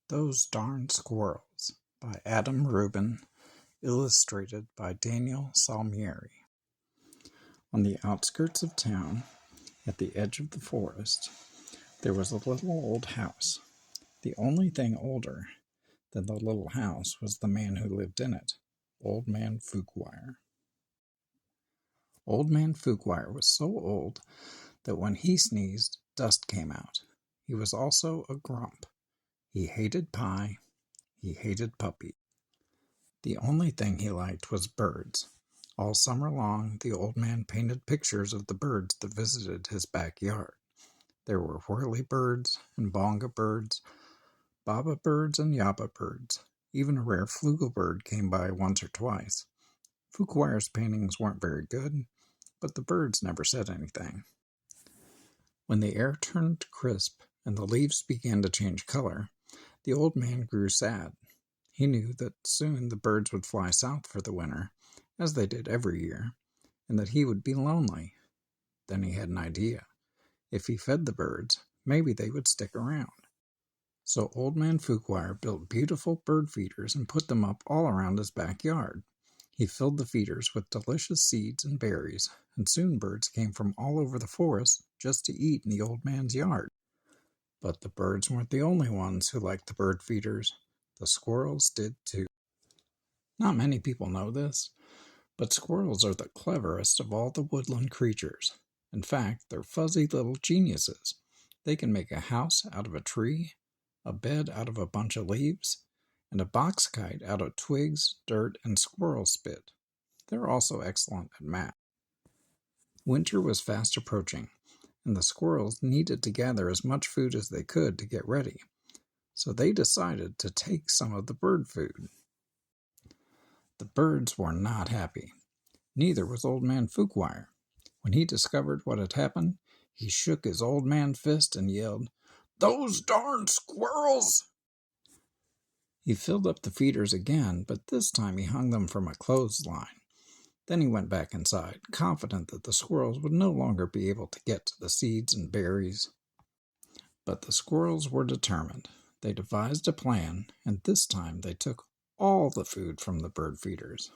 Those Darn Squirrels by Adam Rubin, illustrated by Daniel Salmieri. On the outskirts of town, at the edge of the forest, there was a little old house. The only thing older than the little house was the man who lived in it, Old Man Fuquire. Old Man Fuquire was so old that when he sneezed, dust came out. He was also a grump. He hated pie. He hated puppies. The only thing he liked was birds. All summer long, the old man painted pictures of the birds that visited his backyard. There were whirlybirds and bonga birds, baba birds and yaba birds. Even a rare flugelbird came by once or twice. Fuquire's paintings weren't very good, but the birds never said anything. When the air turned crisp and the leaves began to change color, the old man grew sad. He knew that soon the birds would fly south for the winter, as they did every year, and that he would be lonely. Then he had an idea. If he fed the birds, maybe they would stick around. So Old Man Fuquire built beautiful bird feeders and put them up all around his backyard. He filled the feeders with delicious seeds and berries, and soon birds came from all over the forest just to eat in the old man's yard. But the birds weren't the only ones who liked the bird feeders. The squirrels did too. Not many people know this, but squirrels are the cleverest of all the woodland creatures. In fact, they're fuzzy little geniuses. They can make a house out of a tree, a bed out of a bunch of leaves, and a box kite out of twigs, dirt, and squirrel spit. They're also excellent at math. Winter was fast approaching, and the squirrels needed to gather as much food as they could to get ready. So they decided to take some of the bird food. The birds were not happy. Neither was Old Man Fuquire. When he discovered what had happened, he shook his old man fist and yelled, "Those darn squirrels!" He filled up the feeders again, but this time he hung them from a clothesline. Then he went back inside, confident that the squirrels would no longer be able to get to the seeds and berries. But the squirrels were determined. They devised a plan, and this time they took all the food from the bird feeders.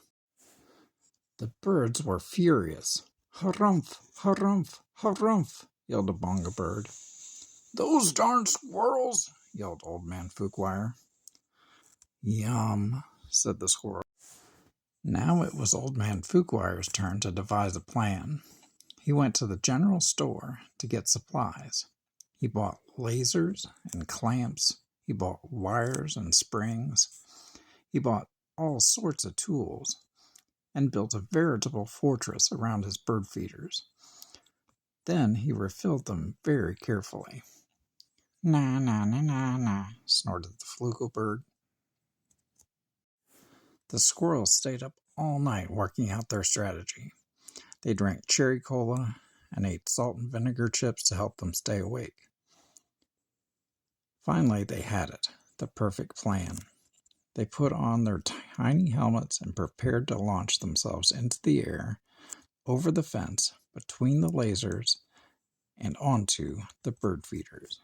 The birds were furious. "Harumph, harumph, harumph," yelled a bonga bird. "Those darn squirrels!" yelled Old Man Fuquire. "Yum," said the squirrel. Now it was Old Man Fuquire's turn to devise a plan. He went to the general store to get supplies. He bought lasers and clamps. He bought wires and springs. He bought all sorts of tools and built a veritable fortress around his bird feeders. Then he refilled them very carefully. "Na, na, na, na, na," snorted the flugelbird. The squirrels stayed up all night working out their strategy. They drank cherry cola and ate salt and vinegar chips to help them stay awake. Finally, they had it, the perfect plan. They put on their tiny helmets and prepared to launch themselves into the air, over the fence, between the lasers, and onto the bird feeders.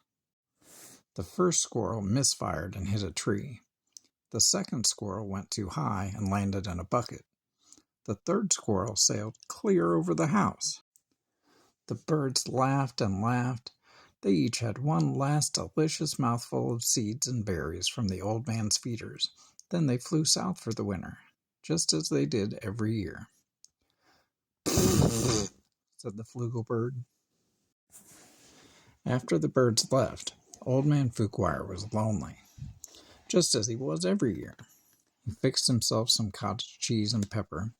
The first squirrel misfired and hit a tree. The second squirrel went too high and landed in a bucket. The third squirrel sailed clear over the house. The birds laughed and laughed. They each had one last delicious mouthful of seeds and berries from the old man's feeders. Then they flew south for the winter, just as they did every year. Said the flugelbird. After the birds left, Old Man Fuquire was lonely, just as he was every year. He fixed himself some cottage cheese and pepper,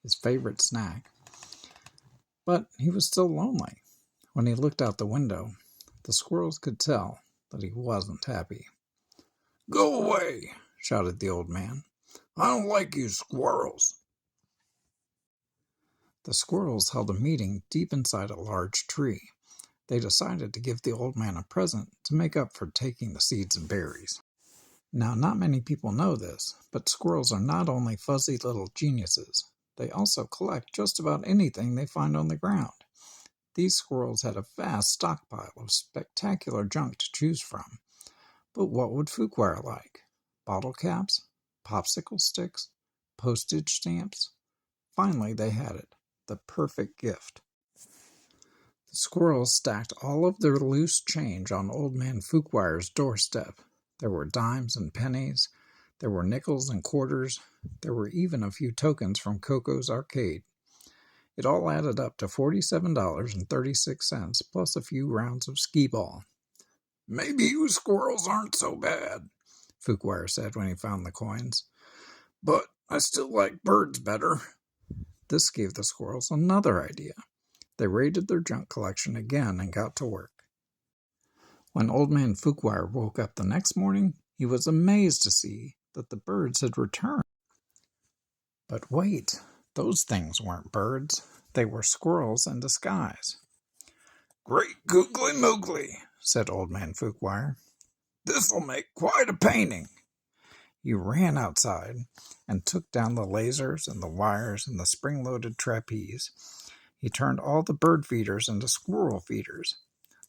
his favorite snack, but he was still lonely. When he looked out the window, the squirrels could tell that he wasn't happy. "Go away!" shouted the old man. "I don't like you squirrels." The squirrels held a meeting deep inside a large tree. They decided to give the old man a present to make up for taking the seeds and berries. Now, not many people know this, but squirrels are not only fuzzy little geniuses, they also collect just about anything they find on the ground. These squirrels had a vast stockpile of spectacular junk to choose from, But what would Fuquire like? Bottle caps? Popsicle sticks? Postage stamps? Finally they had it, the perfect gift. The squirrels stacked all of their loose change on Old Man Fuquire's doorstep. There were dimes and pennies, there were nickels and quarters, there were even a few tokens from Coco's arcade. It all added up to $47.36 plus a few rounds of skee-ball. "Maybe you squirrels aren't so bad," Fuquire said when he found the coins. "But I still like birds better." This gave the squirrels another idea. They raided their junk collection again and got to work. When Old Man Fuquire woke up the next morning, he was amazed to see that the birds had returned. But wait, those things weren't birds. They were squirrels in disguise. "Great googly moogly," said Old Man Fuquire. "This'll make quite a painting." He ran outside and took down the lasers and the wires and the spring-loaded trapeze. He turned all the bird feeders into squirrel feeders.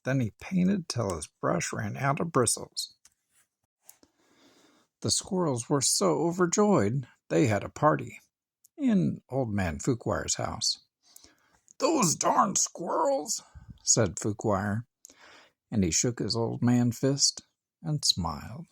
Then he painted till his brush ran out of bristles. The squirrels were so overjoyed they had a party in Old Man Fuquire's house. "Those darn squirrels," said Fuquire, and he shook his old man fist and smiled.